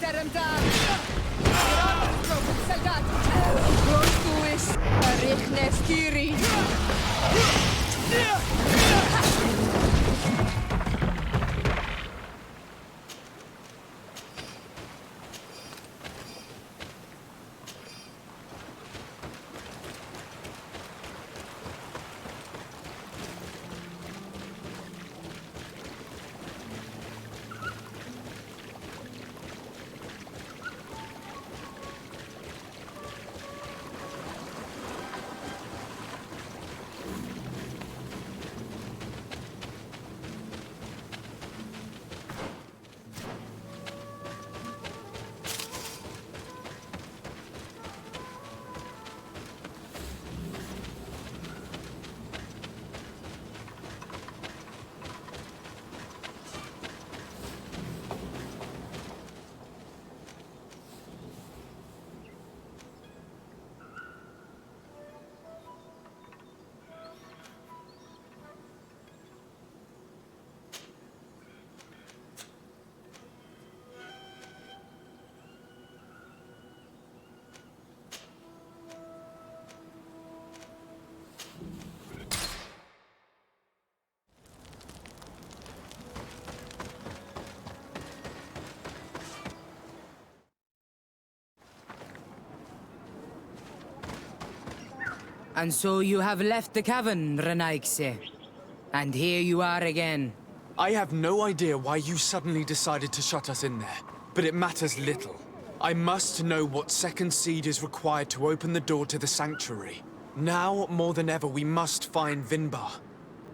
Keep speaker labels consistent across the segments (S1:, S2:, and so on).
S1: deren Dam. Soldat. Gontuis. Richnes Kiri.
S2: And so you have left the cavern, Renaigse. And here you are again.
S3: I have no idea why you suddenly decided to shut us in there, but it matters little. I must know what second seed is required to open the door to the sanctuary. Now, more than ever, we must find Vinbar.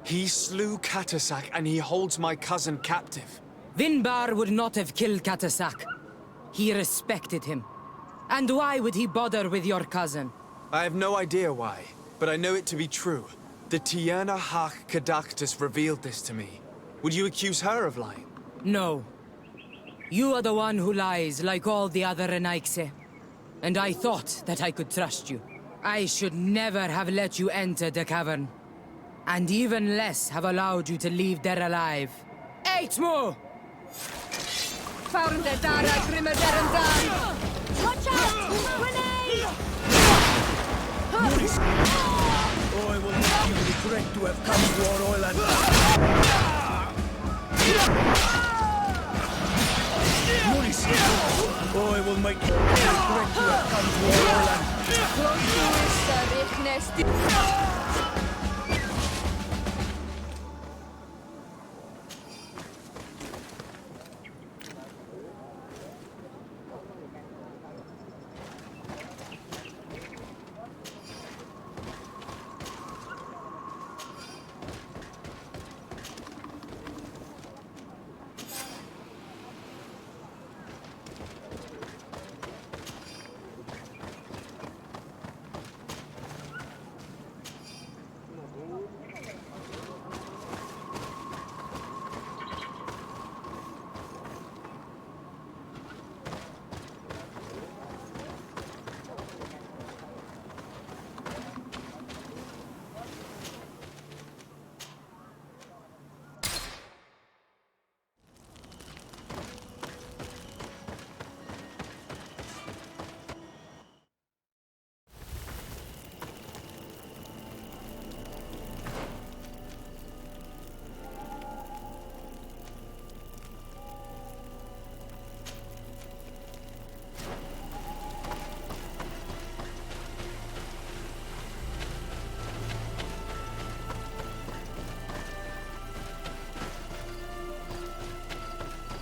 S3: He slew Katasak and he holds my cousin captive.
S2: Vinbar would not have killed Katasak. He respected him. And why would he bother with your cousin?
S3: I have no idea why, but I know it to be true. The Tierna Hach Kadaktus revealed this to me. Would you accuse her of lying?
S2: No. You are the one who lies like all the other Renaigse. And I thought that I could trust you. I should never have let you enter the cavern. And even less have allowed you to leave there alive. Eight more!
S1: Found the Dara Grimmer deren Dam. Watch out! Grenade!
S4: Oh, I will make you regret to have come to our island. Maurice! Oh, I will make you regret to have come to our island.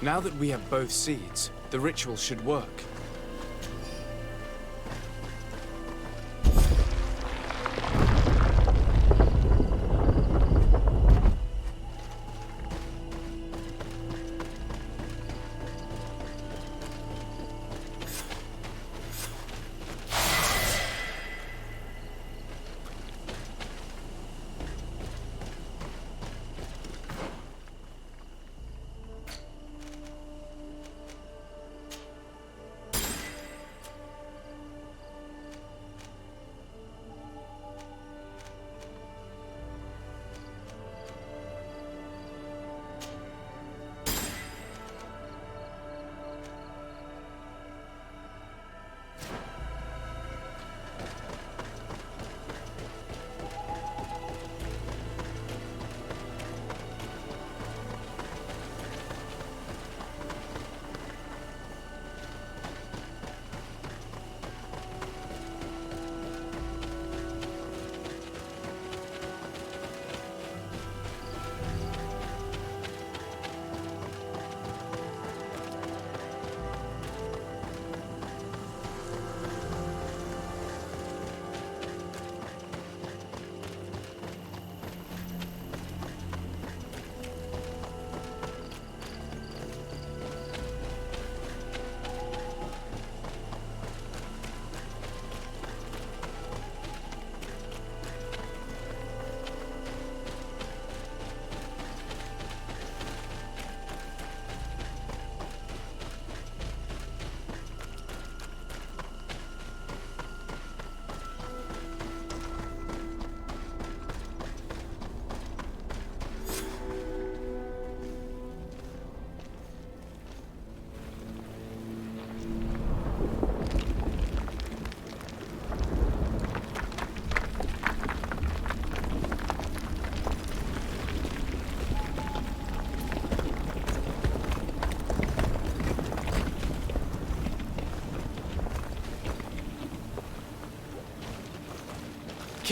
S3: Now that we have both seeds, the ritual should work.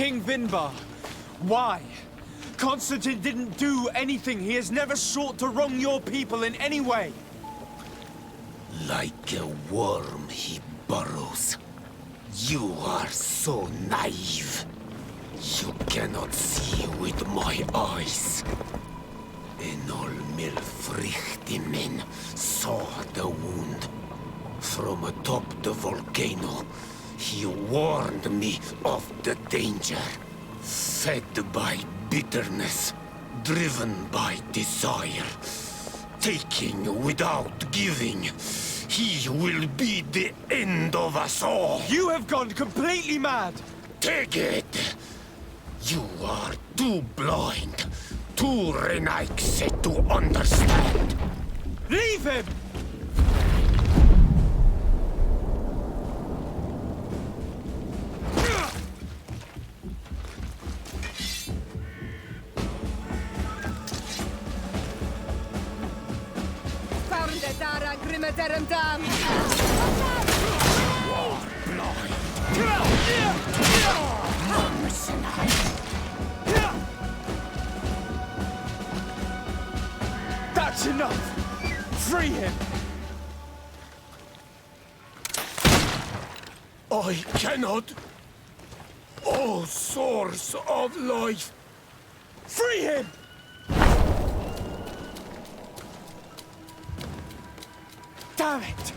S3: King Vinbar. Why? Constantin didn't do anything. He has never sought to wrong your people in any way.
S5: Like a worm he burrows. You are so naive. You cannot see with my eyes. Enol Milfrichtimen saw the wound. From atop the volcano, he warned me of the danger. Fed by bitterness, driven by desire, taking without giving, he will be the end of us all.
S3: You have gone completely mad.
S5: Take it! You are too blind, too Renaikse to understand.
S3: Leave him! That's enough! Free him!
S5: I cannot. O source of life!
S3: Free him! Damn it!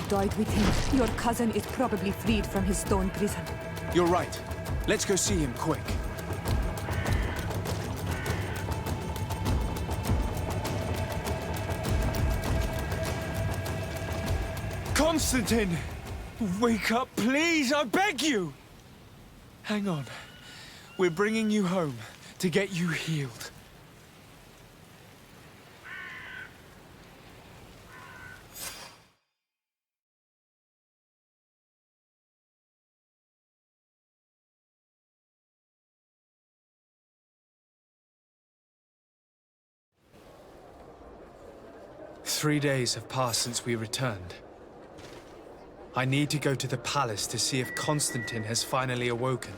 S1: Died with him. Your cousin is probably freed from his stone prison.
S3: You're right. Let's go see him quick. Constantin! Wake up, please! I beg you! Hang on. We're bringing you home to get you healed. Three days have passed since we returned. I need to go to the palace to see if Constantin has finally awoken.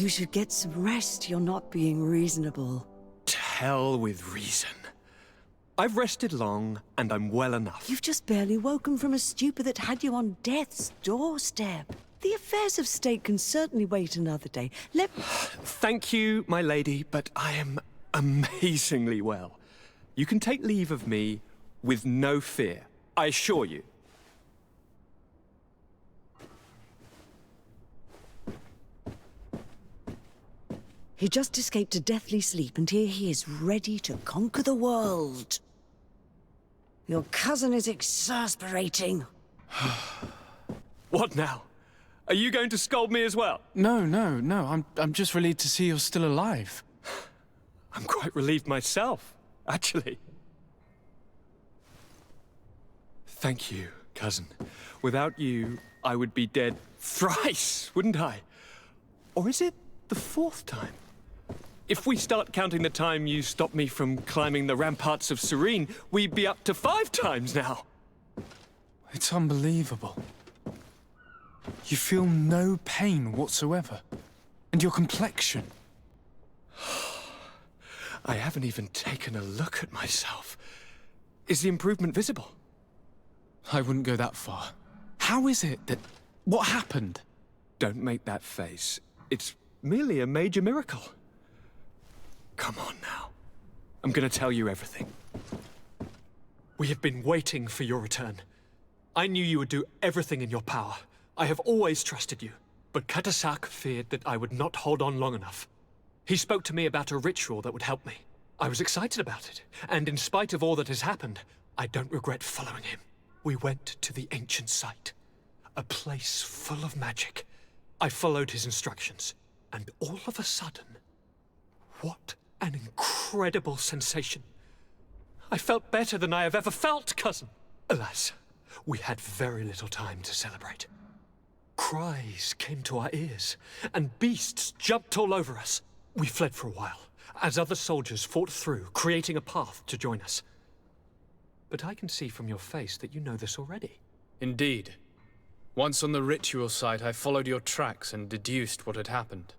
S6: You should get some rest. You're not being reasonable.
S4: To hell with reason. I've rested long, and I'm well enough.
S6: You've just barely woken from a stupor that had you on death's doorstep. The affairs of state can certainly wait another day.
S4: Thank you, my lady, but I am amazingly well. You can take leave of me with no fear, I assure you.
S6: He just escaped a deathly sleep, and here he is, ready to conquer the world. Your cousin is exasperating.
S4: What now? Are you going to scold me as well?
S3: No. I'm just relieved to see you're still alive.
S4: I'm quite relieved myself, actually. Thank you, cousin. Without you, I would be dead thrice, wouldn't I? Or is it the fourth time? If we start counting the time you stopped me from climbing the ramparts of Serene, we'd be up to 5 times now.
S3: It's unbelievable. You feel no pain whatsoever. And your complexion.
S4: I haven't even taken a look at myself. Is the improvement visible?
S3: I wouldn't go that far. How is it that... What happened?
S4: Don't make that face. It's merely a major miracle. Come on now. I'm gonna tell you everything.
S3: We have been waiting for your return. I knew you would do everything in your power. I have always trusted you. But Katasak feared that I would not hold on long enough. He spoke to me about a ritual that would help me. I was excited about it, and in spite of all that has happened, I don't regret following him. We went to the ancient site, a place full of magic. I followed his instructions, and all of a sudden, what an incredible sensation. I felt better than I have ever felt, cousin. Alas, we had very little time to celebrate. Cries came to our ears, and beasts jumped all over us. We fled for a while, as other soldiers fought through, creating a path to join us. But I can see from your face that you know this already.
S7: Indeed. Once on the ritual site, I followed your tracks and deduced what had happened.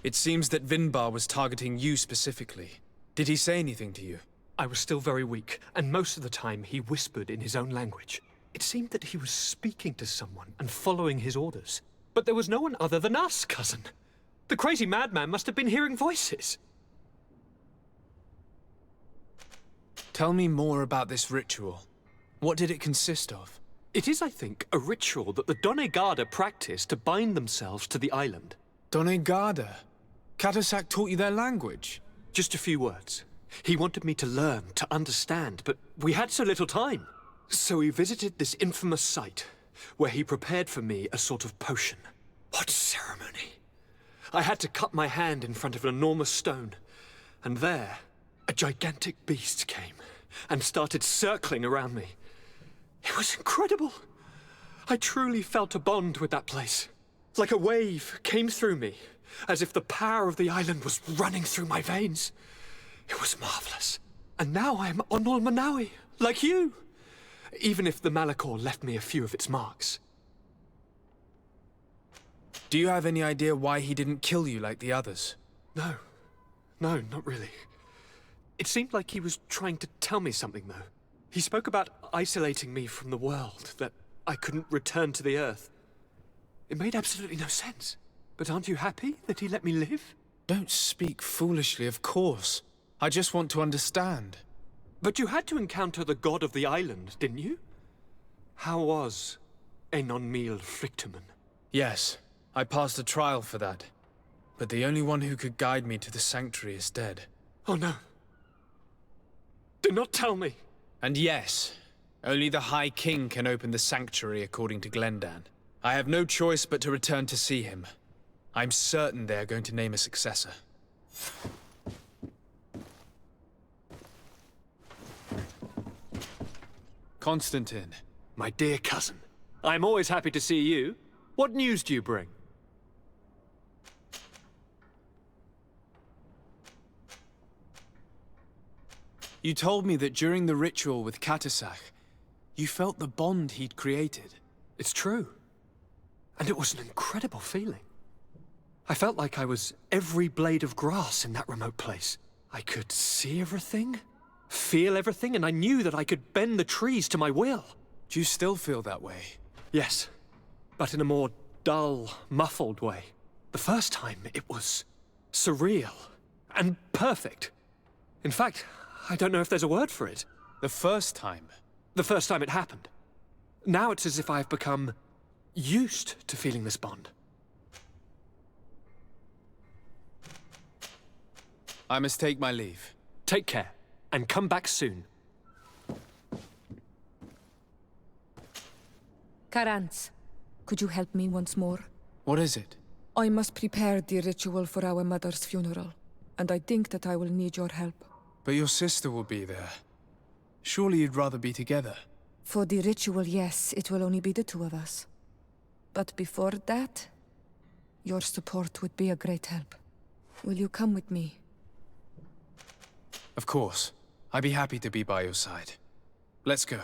S3: It seems that Vinbar was targeting you specifically. Did he say anything to you? I was still very weak, and most of the time he whispered in his own language. It seemed that he was speaking to someone and following his orders. But there was no one other than us, cousin. The crazy madman must have been hearing voices. Tell me more about this ritual. What did it consist of? It is, I think, a ritual that the Donegada practice to bind themselves to the island. Donegada? Katasak taught you their language? Just a few words. He wanted me to learn, to understand, but we had so little time. So we visited this infamous site, where he prepared for me a sort of potion. What ceremony! I had to cut my hand in front of an enormous stone, and there, a gigantic beast came and started circling around me. It was incredible. I truly felt a bond with that place. Like a wave came through me, as if the power of the island was running through my veins. It was marvelous. And now I am Onol Manawi, like you. Even if the Malachor left me a few of its marks. Do you have any idea why he didn't kill you like the others? No, not really. It seemed like he was trying to tell me something, though. He spoke about isolating me from the world, that I couldn't return to the Earth. It made absolutely no sense. But aren't you happy that he let me live? Don't speak foolishly, of course. I just want to understand. But you had to encounter the god of the island, didn't you? How was Enon Mil Frictumen? Yes, I passed a trial for that. But the only one who could guide me to the sanctuary is dead. Oh no. Do not tell me. And yes, only the High King can open the sanctuary according to Glendan. I have no choice but to return to see him. I'm certain they are going to name a successor. Constantin. My dear cousin. I'm always happy to see you. What news do you bring? You told me that during the ritual with Katasak, You felt the bond he'd created.
S4: It's true. And it was an incredible feeling. I felt like I was every blade of grass in that remote place. I could see everything, feel everything, and I knew that I could bend the trees to my will.
S3: Do you still feel that way?
S4: Yes, but in a more dull, muffled way. The first time, it was surreal and perfect. In fact, I don't know if there's a word for it.
S3: The first time?
S4: The first time it happened. Now it's as if I've become used to feeling this bond.
S3: I must take my leave.
S4: Take care, and come back soon.
S1: Karantz, could you help me once more?
S3: What is it?
S1: I must prepare the ritual for our mother's funeral, and I think that I will need your help.
S3: But your sister will be there. Surely you'd rather be together.
S1: For the ritual, yes, it will only be the two of us. But before that, your support would be a great help. Will you come with me?
S3: Of course. I'd be happy to be by your side. Let's go.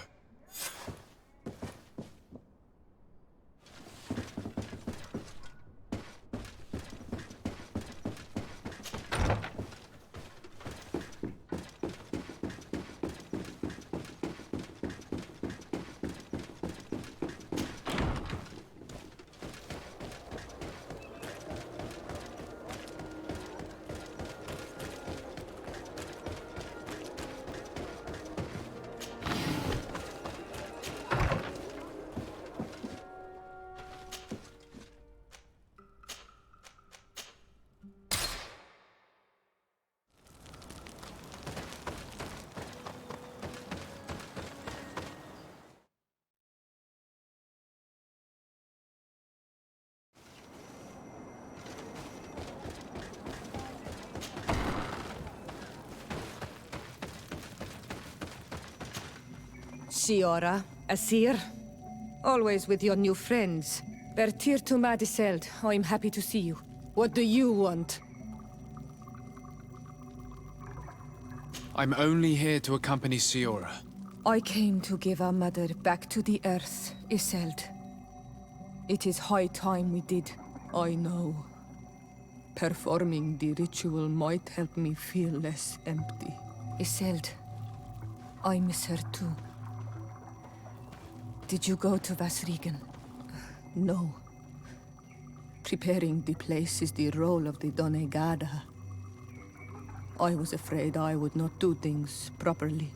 S1: Siora, Asir, always with your new friends. Bertir to Madiseld, I'm happy to see you. What do you want?
S3: I'm only here to accompany Siora.
S1: I came to give our mother back to the earth, Iseld. It is high time we did, I know. Performing the ritual might help me feel less empty. Iseld, I miss her too. Did you go to Vasrigan? No. Preparing the place is the role of the Donegada. I was afraid I would not do things properly.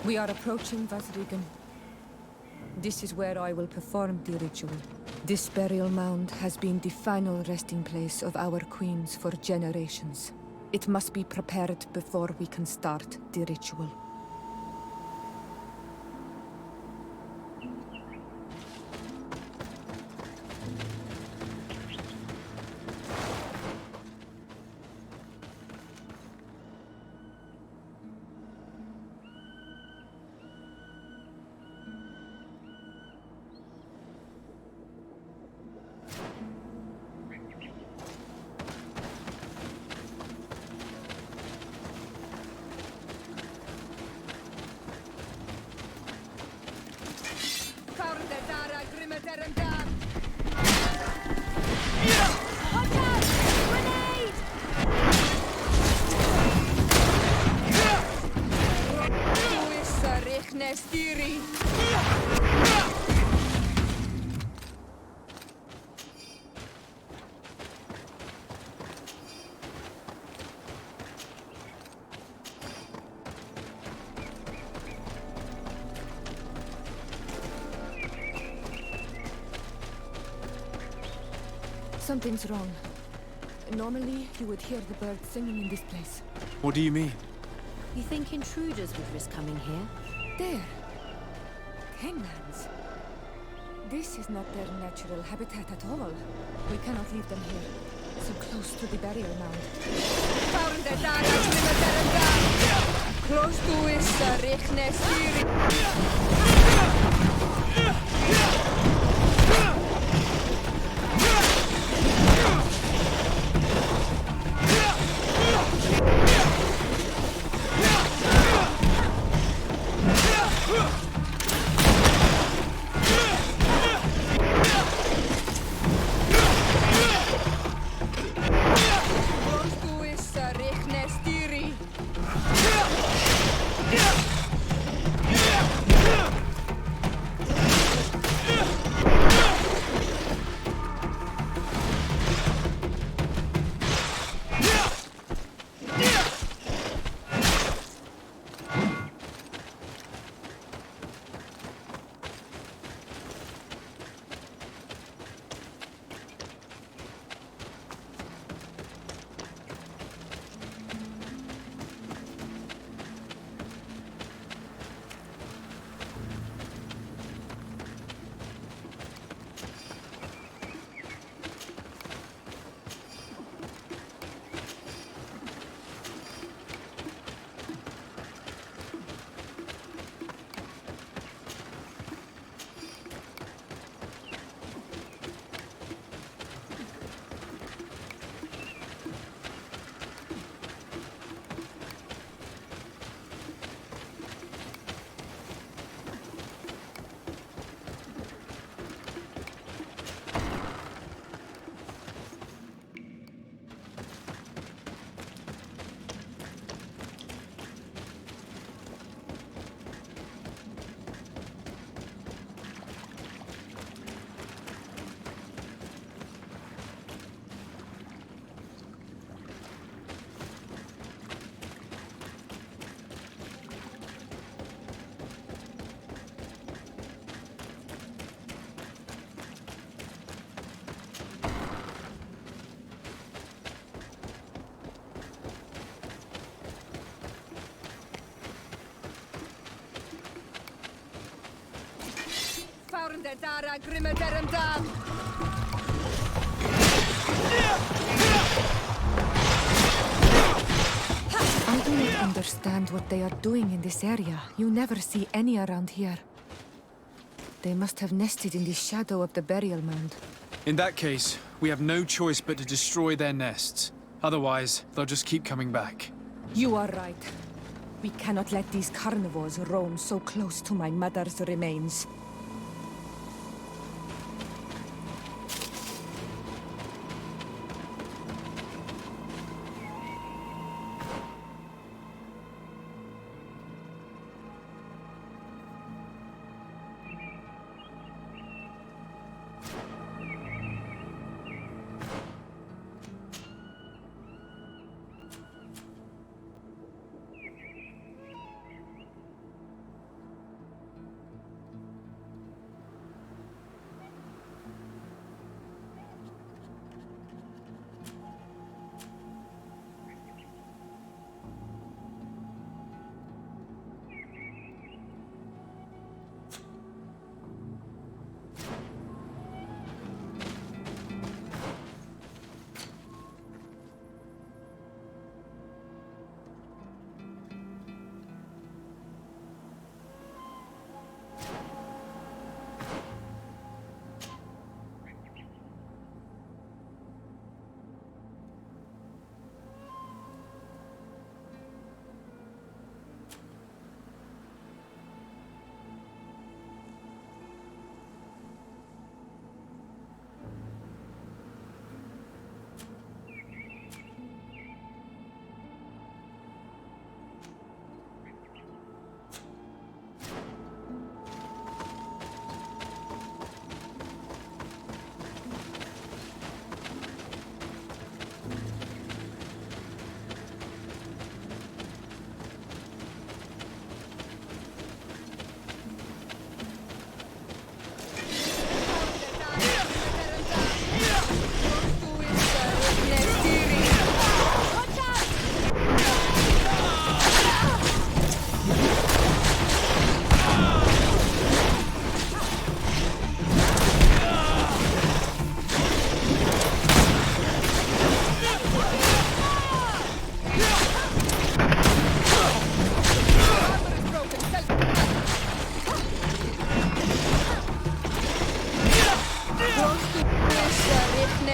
S1: We are approaching Vasrigan. This is where I will perform the ritual. This burial mound has been the final resting place of our queens for generations. It must be prepared before we can start the ritual. styri! Something's wrong. Normally, you would hear the birds singing in this place.
S3: What do you mean?
S8: You think intruders would risk coming here?
S1: There. Hanglands. This is not their natural habitat at all. We cannot leave them here. So close to the burial mound. Close to is Dara grimme derm dam. I do not understand what they are doing in this area. You never see any around here. They must have nested in the shadow of the burial mound.
S3: In that case, we have no choice but to destroy their nests. Otherwise, they'll just keep coming back.
S1: You are right. We cannot let these carnivores roam so close to my mother's remains.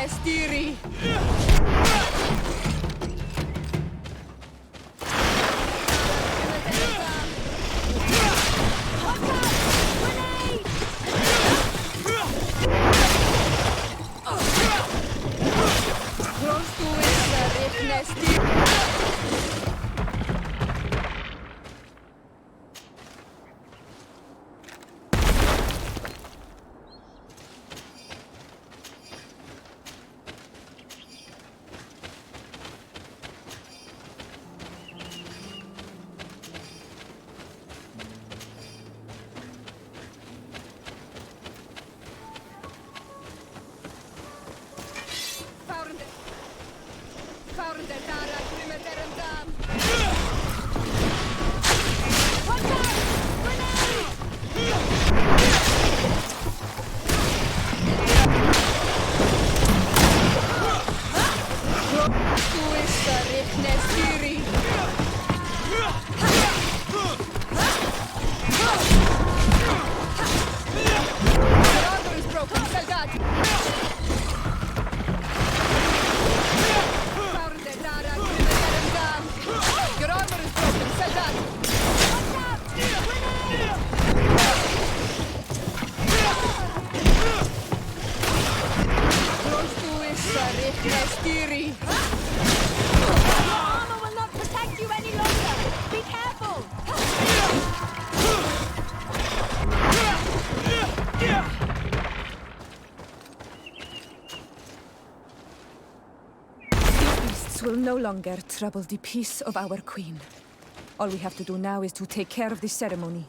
S1: Nestiri! Will no longer trouble the peace of our queen. All we have to do now is to take care of the ceremony.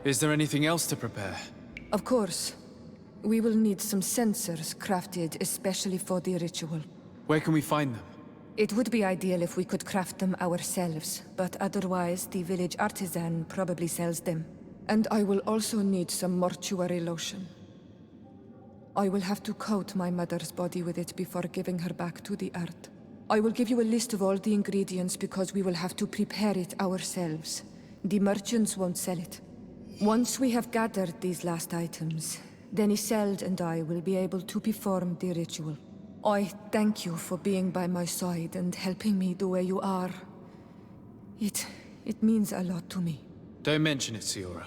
S3: Is there anything else to prepare?
S1: Of course. We will need some sensors crafted especially for the ritual.
S3: Where can we find them?
S1: It would be ideal if we could craft them ourselves, but otherwise the village artisan probably sells them. And I will also need some mortuary lotion. I will have to coat my mother's body with it before giving her back to the earth. I will give you a list of all the ingredients because we will have to prepare it ourselves. The merchants won't sell it. Once we have gathered these last items, then Isolde and I will be able to perform the ritual. I thank you for being by my side and helping me the way you are. It means a lot to me.
S3: Don't mention it, Siora.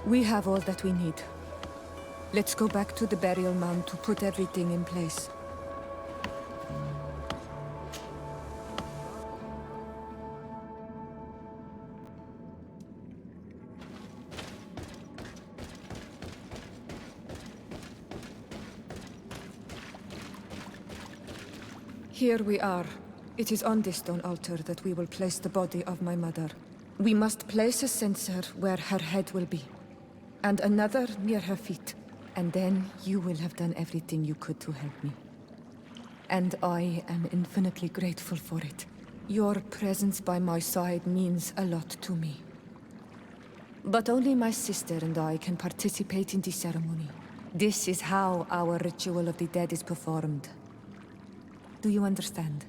S1: We have all that we need. Let's go back to the burial mound to put everything in place. Here we are. It is on this stone altar that we will place the body of my mother. We must place a censer where her head will be, and another near her feet. And then you will have done everything you could to help me. And I am infinitely grateful for it. Your presence by my side means a lot to me. But only my sister and I can participate in the ceremony. This is how our ritual of the dead is performed. Do you understand?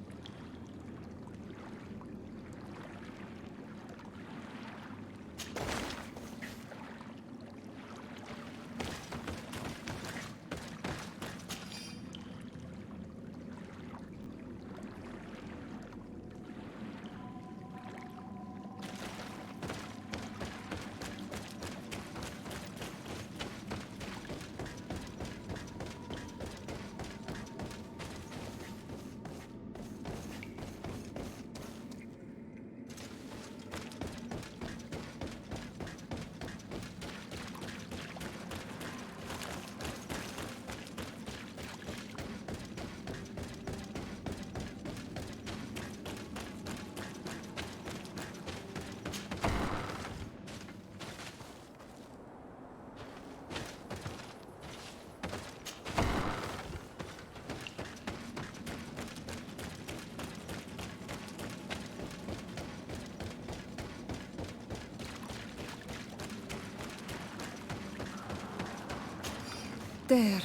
S1: There.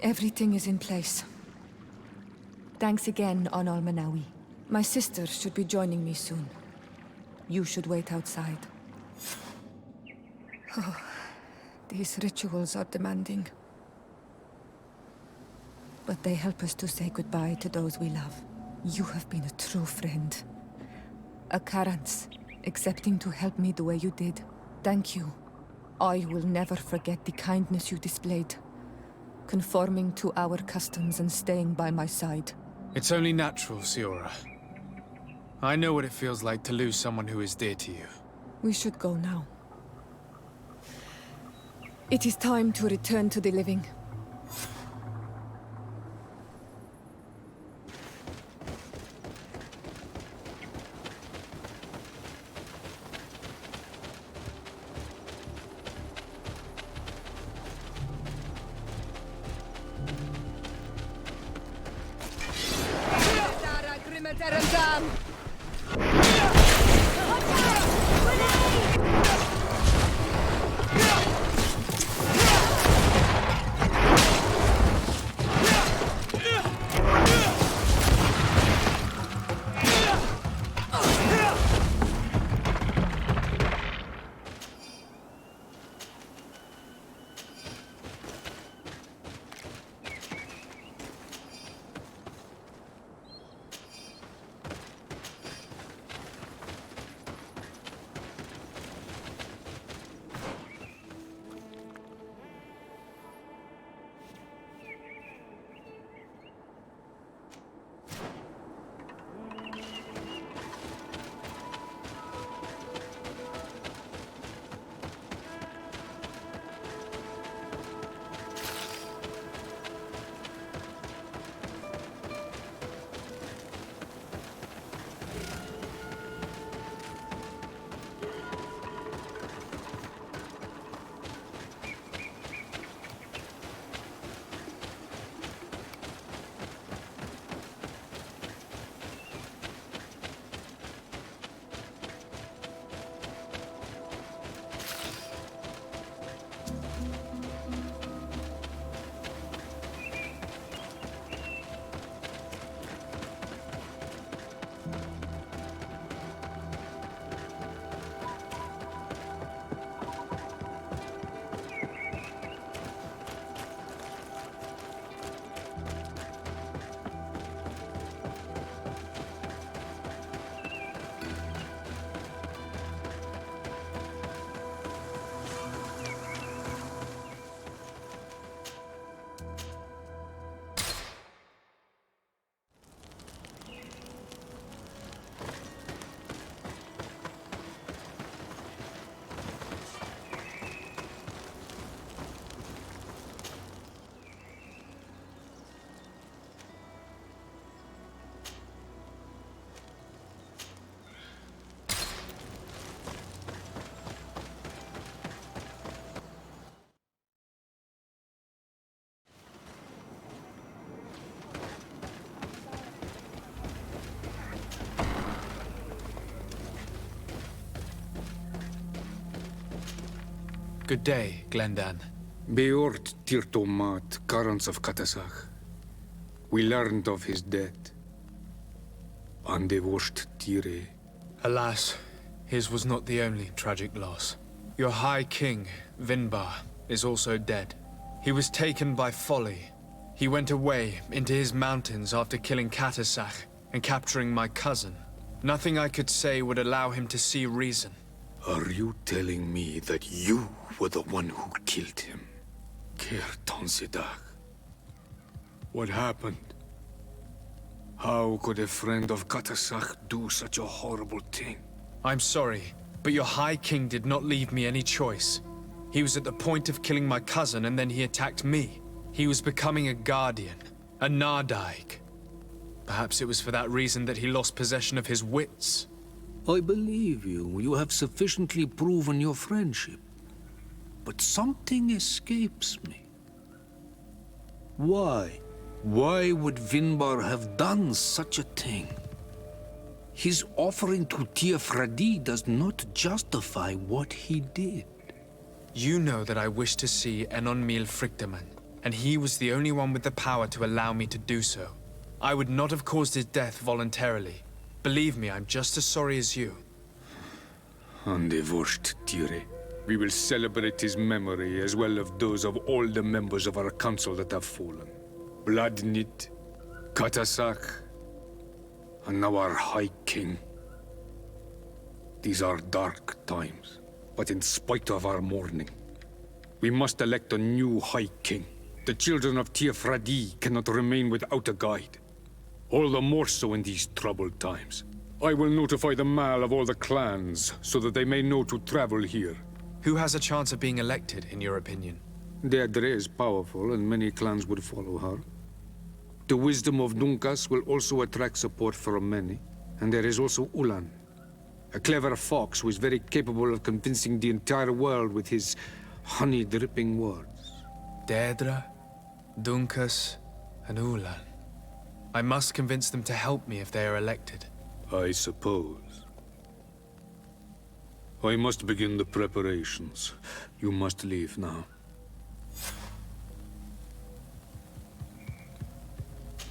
S1: Everything is in place. Thanks again, Al-Manawi. My sister should be joining me soon. You should wait outside. Oh, these rituals are demanding. But they help us to say goodbye to those we love. You have been a true friend. A Karans, accepting to help me the way you did. Thank you. I will never forget the kindness you displayed. Conforming to our customs and staying by my side.
S3: It's only natural, Siora. I know what it feels like to lose someone who is dear to you.
S1: We should go now. It is time to return to the living.
S3: Good day, Glendan.
S5: Beort Tirtomat, Karans of Katasach. We learned of his death. Andevosht Tire.
S3: Alas, his was not the only tragic loss. Your High King, Vinbar, is also dead. He was taken by folly. He went away into his mountains after killing Katasach and capturing my cousin. Nothing I could say would allow him to see reason.
S5: Are you telling me that you were the one who killed him? Kertonsidach. What happened? How could a friend of Katasach do such a horrible thing?
S3: I'm sorry, but your High King did not leave me any choice. He was at the point of killing my cousin and then he attacked me. He was becoming a guardian, a Nardaig. Perhaps it was for that reason that he lost possession of his wits.
S5: I believe you. You have sufficiently proven your friendship. But something escapes me. Why? Why would Vinbar have done such a thing? His offering to Tiafradi does not justify what he did.
S3: You know that I wish to see Enonmil Frichtemann, and he was the only one with the power to allow me to do so. I would not have caused his death voluntarily. Believe me, I'm just as sorry as you.
S5: Andevosht Tire. We will celebrate his memory as well as those of all the members of our council that have fallen. Bladnit, Katasach, and now our High King. These are dark times, but in spite of our mourning, we must elect a new High King. The children of Tiafradi cannot remain without a guide. All the more so in these troubled times. I will notify the Mal of all the clans, so that they may know to travel here.
S3: Who has a chance of being elected, in your opinion?
S5: Deirdre is powerful, and many clans would follow her. The wisdom of Dunkas will also attract support from many. And there is also Ulan, a clever fox who is very capable of convincing the entire world with his honey-dripping words.
S3: Deirdre, Dunkas, and Ulan. I must convince them to help me if they are elected.
S5: I suppose. I must begin the preparations. You must leave now.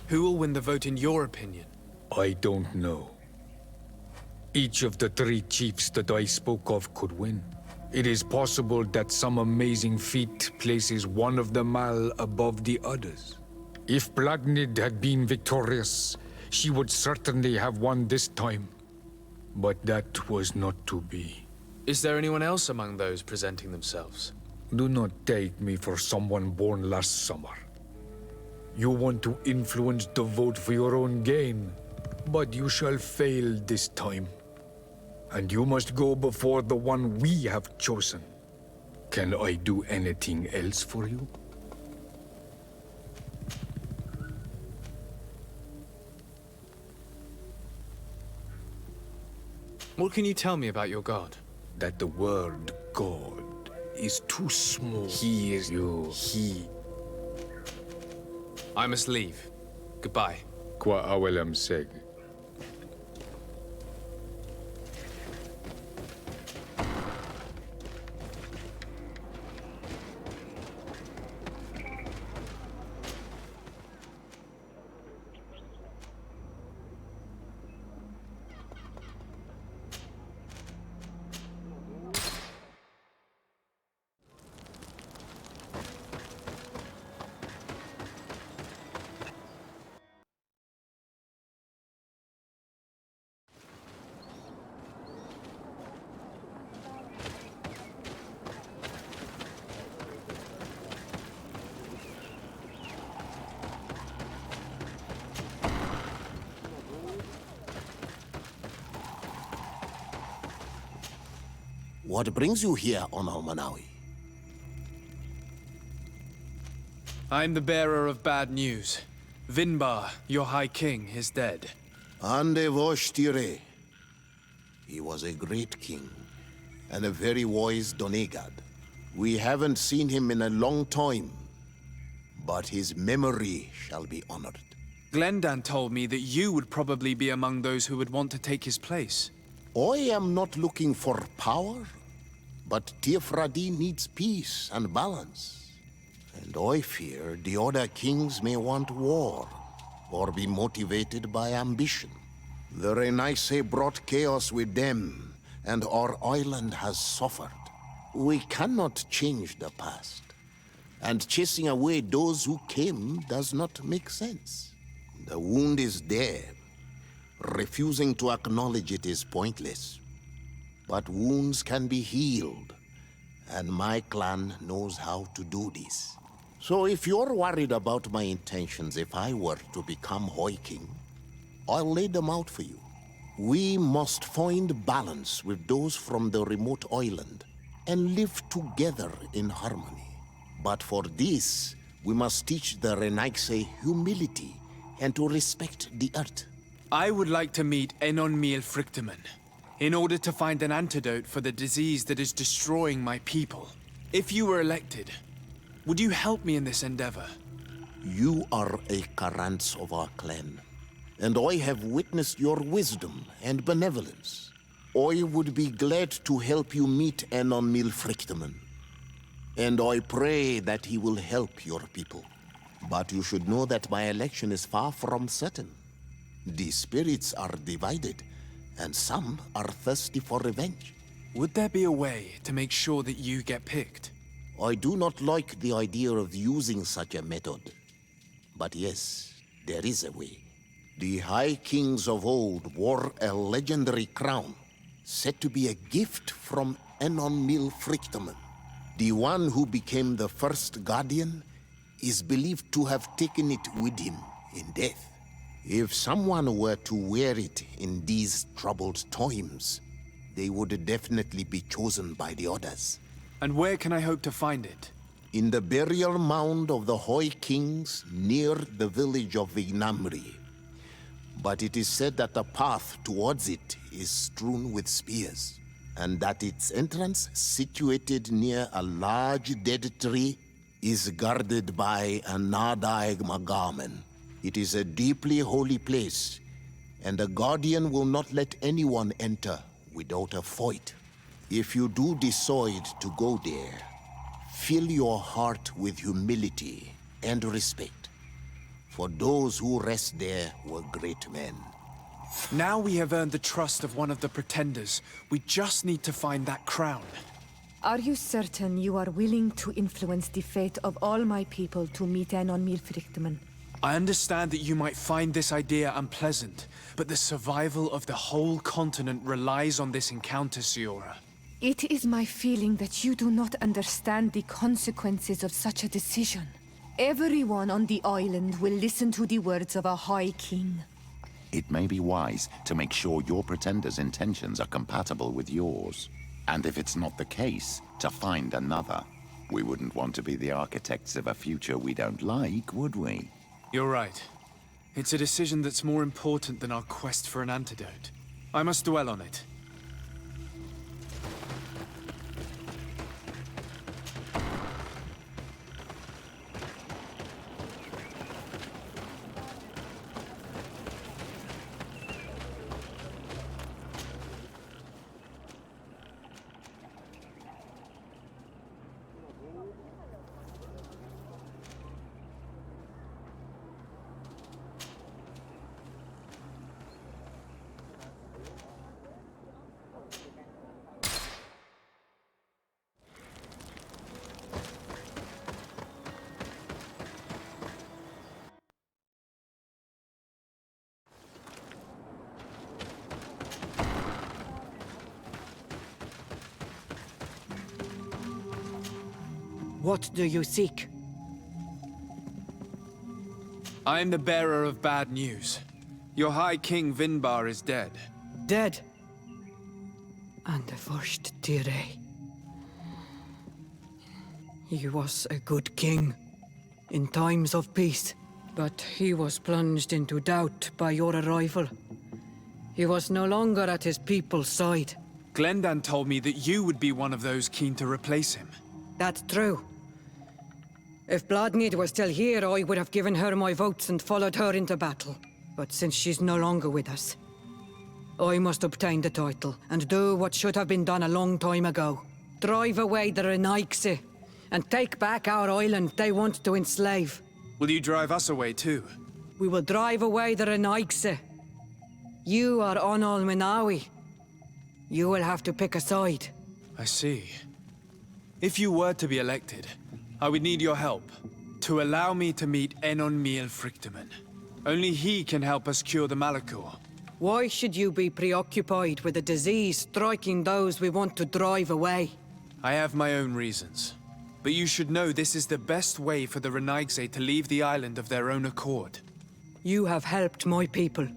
S3: Who will win the vote in your opinion?
S5: I don't know. Each of the three chiefs that I spoke of could win. It is possible that some amazing feat places one of the Mal above the others. If Bladnid had been victorious, she would certainly have won this time. But that was not to be.
S3: Is there anyone else among those presenting themselves?
S5: Do not take me for someone born last summer. You want to influence the vote for your own gain, but you shall fail this time. And you must go before the one we have chosen. Can I do anything else for you?
S3: What can you tell me about your god?
S5: That the word God is too small. He is you. He.
S3: I must leave. Goodbye.
S5: Qua awelem seg.
S9: What brings you here on Manawi?
S3: I'm the bearer of bad news. Vinbar, your High King, is dead.
S9: Andevosht Tire. He was a great king, and a very wise Donegad. We haven't seen him in a long time, but his memory shall be honored.
S3: Glendan told me that you would probably be among those who would want to take his place.
S9: I am not looking for power, but Tirfradi needs peace and balance. And I fear the other kings may want war, or be motivated by ambition. The Renaisse brought chaos with them, and our island has suffered. We cannot change the past, and chasing away those who came does not make sense. The wound is there. Refusing to acknowledge it is pointless. But wounds can be healed, and my clan knows how to do this. So if you're worried about my intentions if I were to become High King, I'll lay them out for you. We must find balance with those from the remote island and live together in harmony. But for this, we must teach the Renaisse humility and to respect the earth.
S3: I would like to meet Enonmiel Frichtemann in order to find an antidote for the disease that is destroying my people. If you were elected, would you help me in this endeavor?
S9: You are a Karants of our clan, and I have witnessed your wisdom and benevolence. I would be glad to help you meet Enonmiel Frichtemann, and I pray that he will help your people. But you should know that my election is far from certain. The spirits are divided, and some are thirsty for revenge.
S3: Would there be a way to make sure that you get picked?
S9: I do not like the idea of using such a method. But yes, there is a way. The High Kings of old wore a legendary crown, said to be a gift from Enonmiel Frichtemann. The one who became the first Guardian is believed to have taken it with him in death. If someone were to wear it in these troubled times, they would definitely be chosen by the others.
S3: And where can I hope to find it?
S9: In the burial mound of the High Kings near the village of Vignamri. But it is said that the path towards it is strewn with spears, and that its entrance, situated near a large dead tree, is guarded by a Nadaig Magamen. It is a deeply holy place, and the Guardian will not let anyone enter without a fight. If you do decide to go there, fill your heart with humility and respect, for those who rest there were great men.
S3: Now we have earned the trust of one of the pretenders. We just need to find that crown.
S1: Are you certain you are willing to influence the fate of all my people to meet Enonmiel Frichtemann?
S3: I understand that you might find this idea unpleasant, but the survival of the whole continent relies on this encounter, Siora.
S1: It is my feeling that you do not understand the consequences of such a decision. Everyone on the island will listen to the words of a High King.
S10: It may be wise to make sure your pretender's intentions are compatible with yours. And if it's not the case, to find another. We wouldn't want to be the architects of a future we don't like, would we?
S3: You're right. It's a decision that's more important than our quest for an antidote. I must dwell on it.
S6: What do you seek?
S3: I am the bearer of bad news. Your High King Vinbar is dead.
S6: Dead. And the first Tire. He was a good king in times of peace, but he was plunged into doubt by your arrival. He was no longer at his people's side.
S3: Glendan told me that you would be one of those keen to replace him.
S6: That's true. If Bladnid was still here, I would have given her my votes and followed her into battle. But since she's no longer with us, I must obtain the title and do what should have been done a long time ago. drive away the Renaigse, and take back our island they want to enslave.
S3: Will you drive us away too?
S6: We will drive away the Renaigse. You are Onol Menawi. You will have to pick a side.
S3: I see. If you were to be elected, I would need your help to allow me to meet Enon Miel Frichteman. Only he can help us cure the Malachor.
S6: Why should you be preoccupied with a disease striking those we want to drive away?
S3: I have my own reasons. But you should know this is the best way for the Renaigse to leave the island of their own accord.
S6: You have helped my people.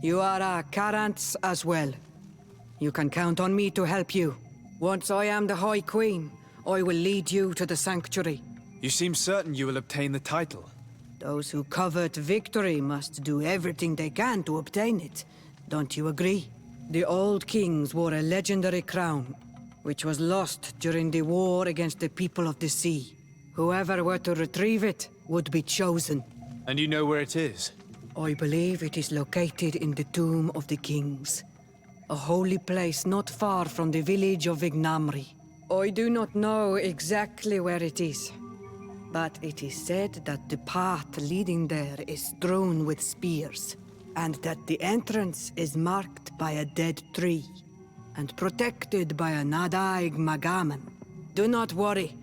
S6: You are our Karants as well. You can count on me to help you. Once I am the High Queen, I will lead you to the Sanctuary.
S3: You seem certain you will obtain the title.
S6: Those who covet victory must do everything they can to obtain it. Don't you agree? The old kings wore a legendary crown, which was lost during the war against the people of the sea. Whoever were to retrieve it would be chosen.
S3: And you know where it is?
S6: I believe it is located in the Tomb of the Kings, a holy place not far from the village of Vignamri. I do not know exactly where it is, but it is said that the path leading there is strewn with spears, and that the entrance is marked by a dead tree, and protected by a Nadaig Magaman. Do not worry.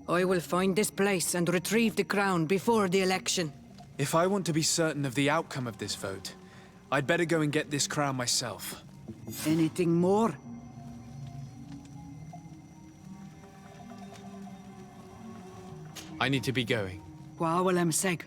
S6: I will find this place and retrieve the crown before the election.
S3: If I want to be certain of the outcome of this vote, I'd better go and get this crown myself.
S6: Anything more?
S3: I need to be going.
S6: Wawalem Seg.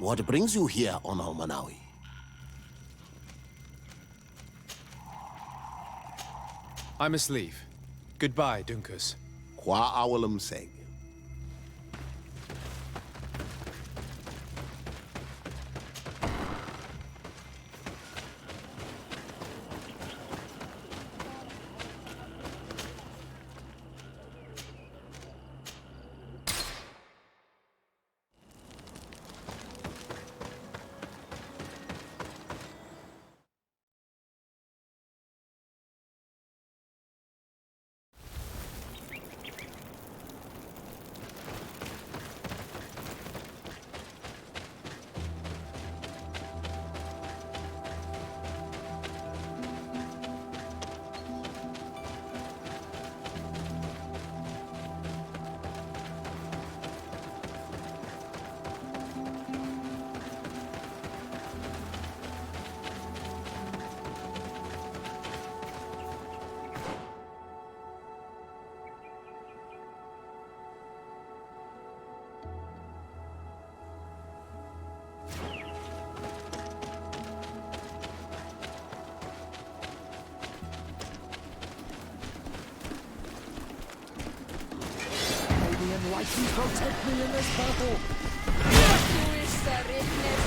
S9: What brings you here, Onol Menawi?
S3: I must leave. Goodbye, Dunkus.
S9: Kwa awalum seg.
S1: Why can you protect me in this battle? Who is the witness?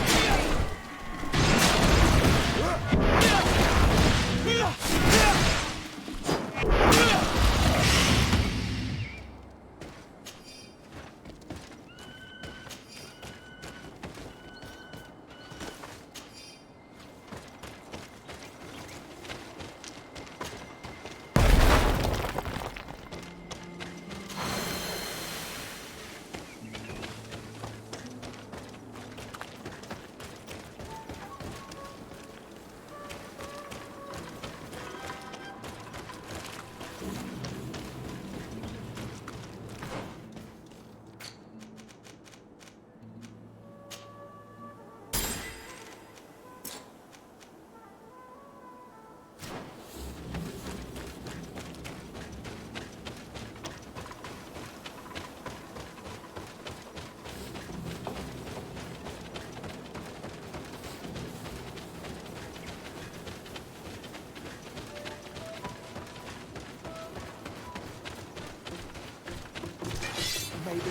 S1: Close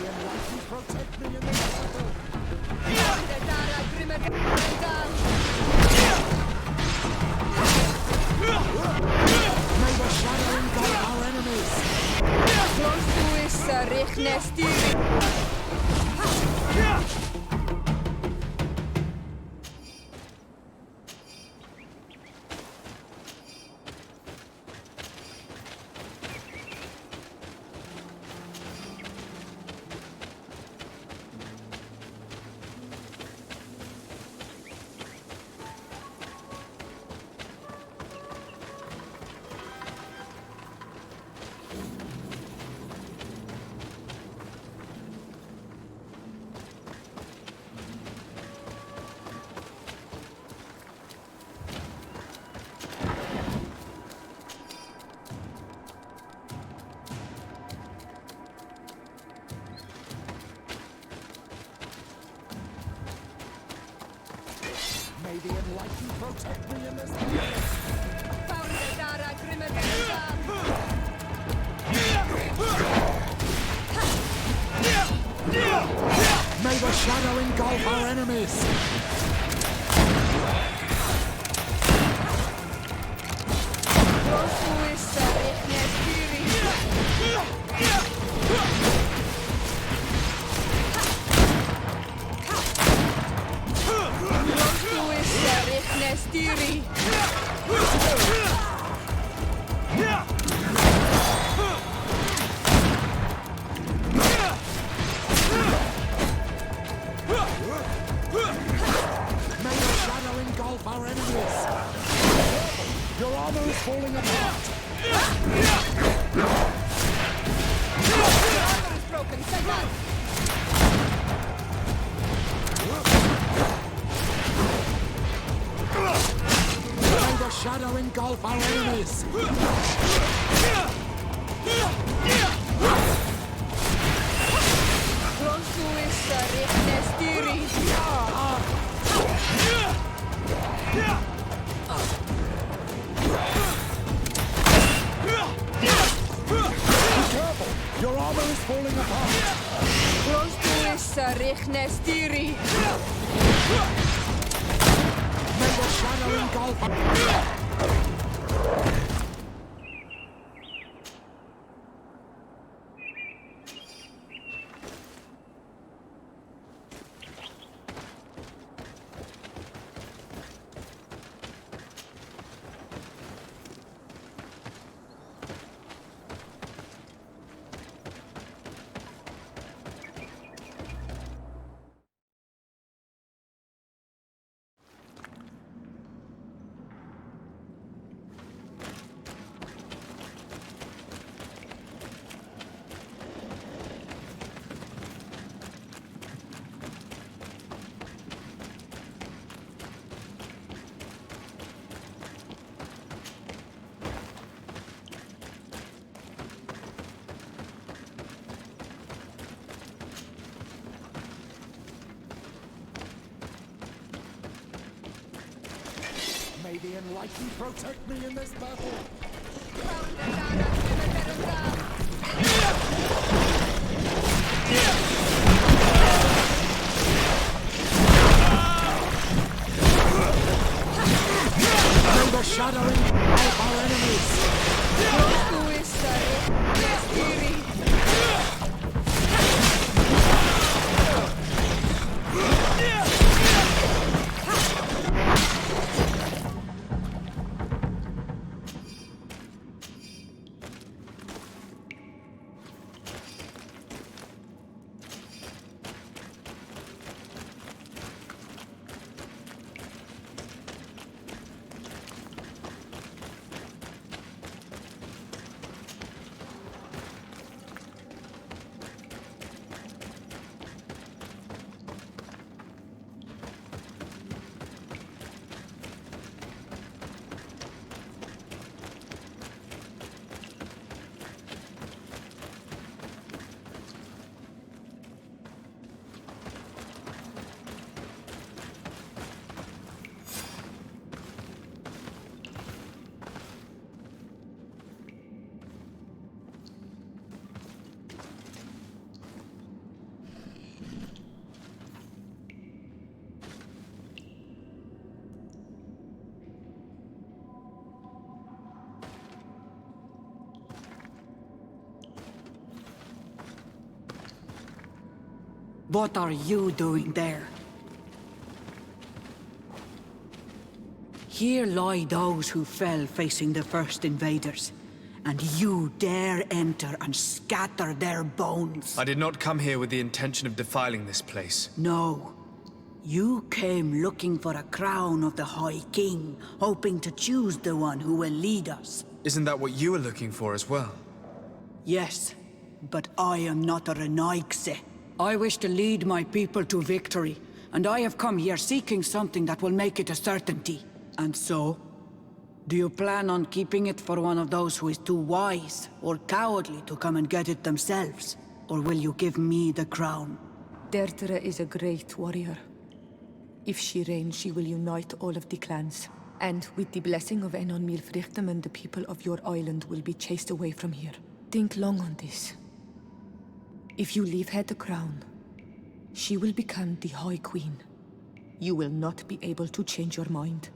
S1: to is Richnestiri.
S11: May the shadow engulf our enemies! Your armor is falling apart!
S1: Your armor is broken, say that!
S11: May the shadow engulf our enemies!
S1: Close to is Richnestiri.
S11: Your armor is falling apart!
S1: Close to is Richnestiri.
S11: May the shadow engulf... May the Enlightened protect me in this battle! May the shadow engulf our enemies!
S1: Who is Richnestiri?
S6: What are you doing there? Here lie those who fell facing the first invaders. And you dare enter and scatter their bones.
S3: I did not come here with the intention of defiling this place.
S6: No. You came looking for a crown of the High King, hoping to choose the one who will lead us.
S3: Isn't that what you were looking for as well?
S6: Yes, but I am not a Renaigse. I wish to lead my people to victory, and I have come here seeking something that will make it a certainty. And so, do you plan on keeping it for one of those who is too wise or cowardly to come and get it themselves? Or will you give me the crown?
S1: Deirdre is a great warrior. If she reigns, she will unite all of the clans. And with the blessing of Enon Milfrichtemen, the people of your island will be chased away from here. Think long on this. If you leave her the crown, she will become the High Queen. You will not be able to change your mind.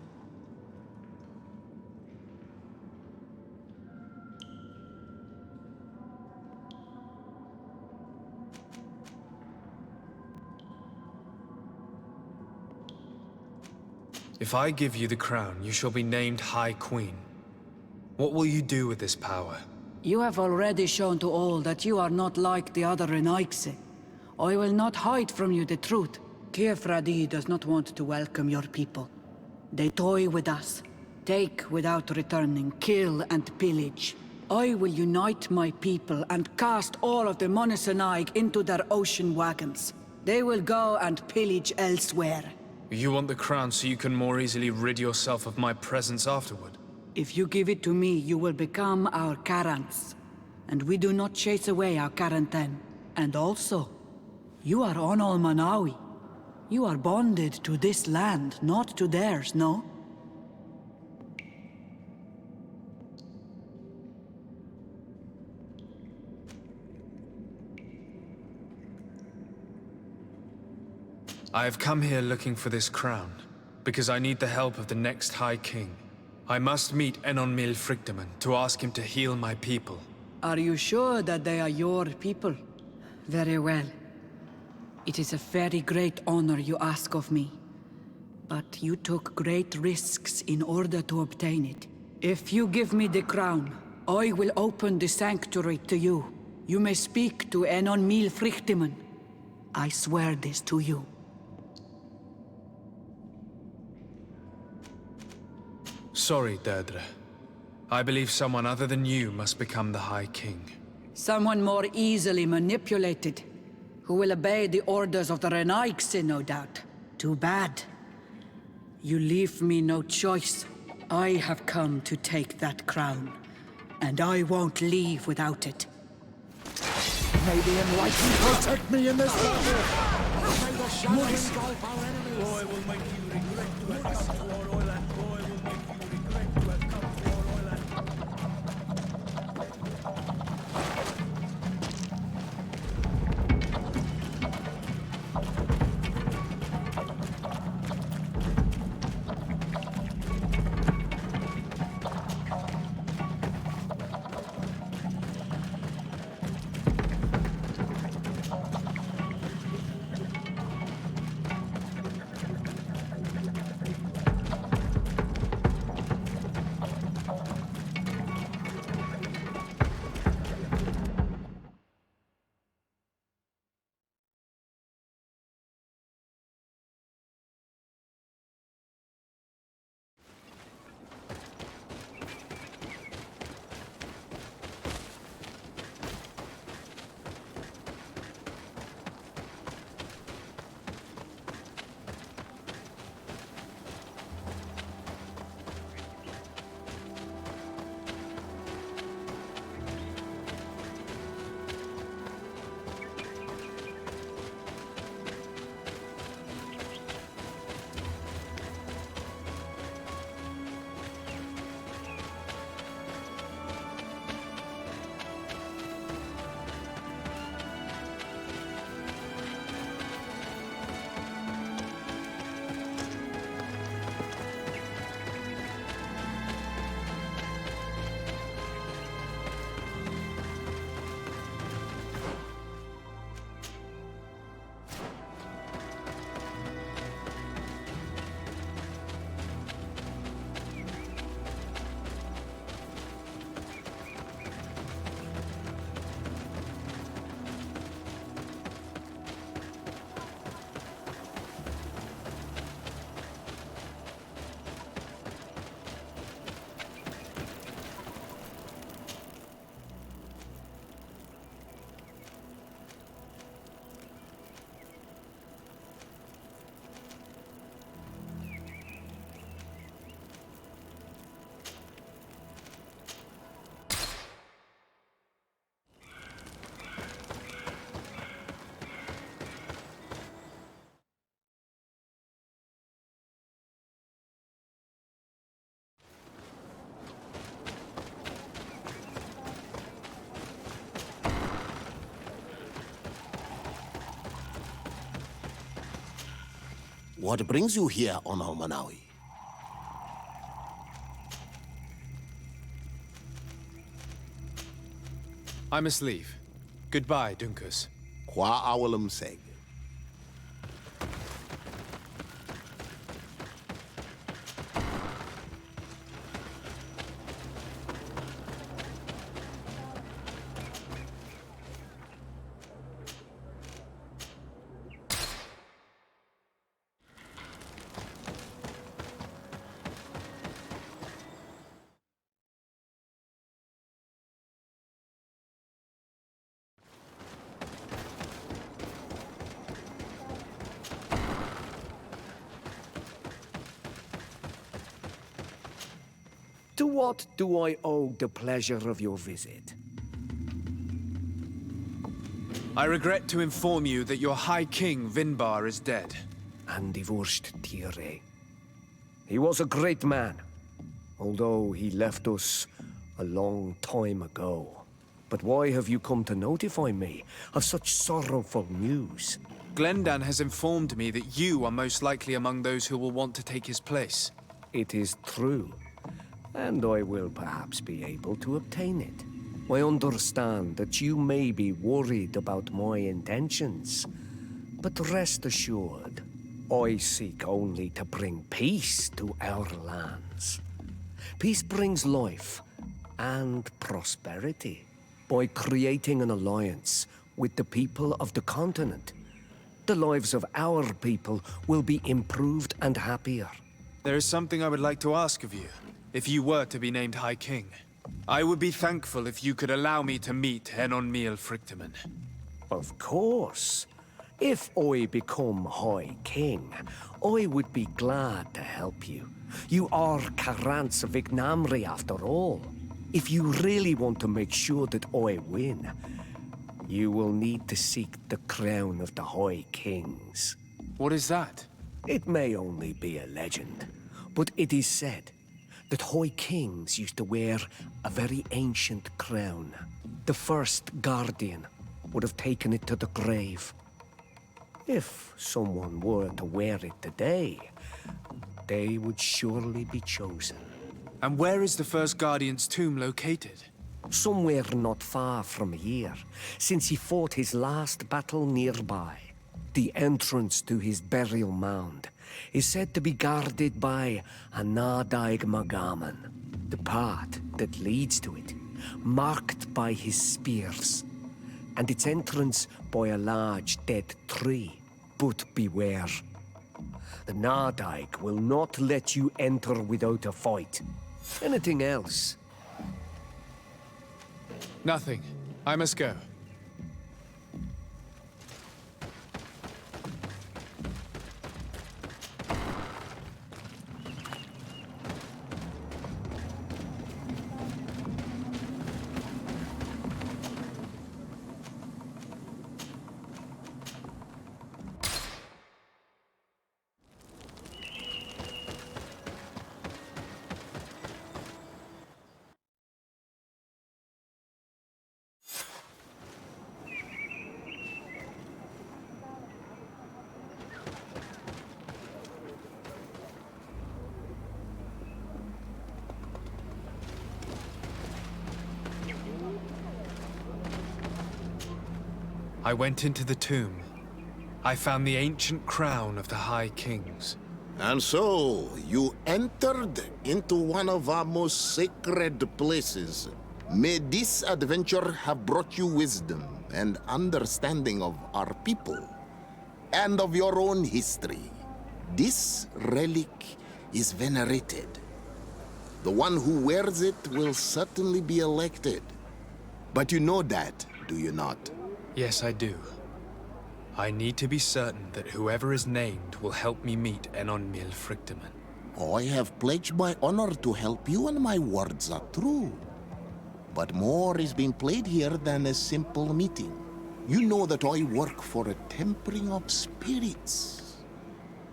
S3: If I give you the crown, you shall be named High Queen. What will you do with this power?
S6: You have already shown to all that you are not like the other Renaigse. I will not hide from you the truth. Kefradi does not want to welcome your people. They toy with us, take without returning, kill and pillage. I will unite my people and cast all of the Monesenaig into their ocean wagons. They will go and pillage elsewhere.
S3: You want the crown so you can more easily rid yourself of my presence afterward?
S6: If you give it to me, you will become our Karans. And we do not chase away our Karanten. And also, you are Onol Manawi. You are bonded to this land, not to theirs, no?
S3: I have come here looking for this crown, because I need the help of the next High King. I must meet Enon Milfrichtemen to ask him to heal my people.
S6: Are you sure that they are your people? Very well. It is a very great honor you ask of me. But you took great risks in order to obtain it. If you give me the crown, I will open the sanctuary to you. You may speak to Enon Milfrichtemen. I swear this to you.
S3: Sorry, Deirdre. I believe someone other than you must become the High King.
S6: Someone more easily manipulated, who will obey the orders of the Renaigse, no doubt. Too bad. You leave me no choice. I have come to take that crown, and I won't leave without it.
S11: May the enlightened protect me in this battle! May the shadow engulf our enemies! Boy will make you regret to have come to our island. Boy will make you regret to have come to our island.
S9: What brings you here on Almanawi?
S3: I must leave. Goodbye, Dunkus.
S9: Qua awalum seg.
S11: To what do I owe the pleasure of your visit?
S3: I regret to inform you that your High King, Vinbar, is dead.
S11: And divorced Tire. He was a great man, although he left us a long time ago. But why have you come to notify me of such sorrowful news?
S3: Glendan has informed me that you are most likely among those who will want to take his place.
S11: It is true. And I will perhaps be able to obtain it. I understand that you may be worried about my intentions, but rest assured, I seek only to bring peace to our lands. Peace brings life and prosperity by creating an alliance with the people of the continent. The lives of our people will be improved and happier.
S3: There is something I would like to ask of you. If you were to be named High King, I would be thankful if you could allow me to meet Enon Miel Frichtemann.
S11: Of course. If I become High King, I would be glad to help you. You are Karant's Vignamri after all. If you really want to make sure that I win, you will need to seek the crown of the High Kings.
S3: What is that?
S11: It may only be a legend, but it is said that High Kings used to wear a very ancient crown. The first Guardian would have taken it to the grave. If someone were to wear it today, they would surely be chosen.
S3: And where is the first Guardian's tomb located?
S11: Somewhere not far from here, since he fought his last battle nearby. The entrance to his burial mound is said to be guarded by a Nadaig Magaman, the path that leads to it, marked by his spears, and its entrance by a large dead tree. But beware. The Nadaig will not let you enter without a fight. Anything else?
S3: Nothing. I must go. I went into the tomb. I found the ancient crown of the High Kings.
S9: And so, you entered into one of our most sacred places. May this adventure have brought you wisdom and understanding of our people, and of your own history. This relic is venerated. The one who wears it will certainly be elected. But you know that, do you not?
S3: Yes, I do. I need to be certain that whoever is named will help me meet Enon Miel Frichtemann.
S9: I have pledged my honor to help you, and my words are true. But more is being played here than a simple meeting. You know that I work for a tempering of spirits,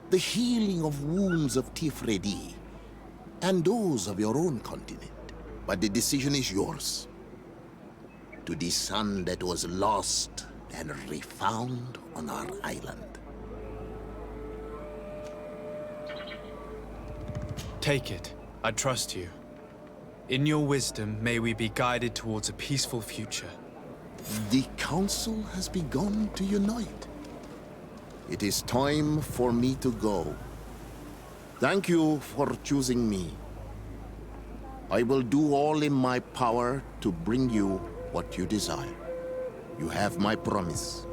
S9: the healing of wounds of Tifredi, and those of your own continent. But the decision is yours. To the son that was lost and refound on our island.
S3: Take it. I trust you. In your wisdom, may we be guided towards a peaceful future.
S9: The Council has begun to unite. It is time for me to go. Thank you for choosing me. I will do all in my power to bring you what you desire. You have my promise.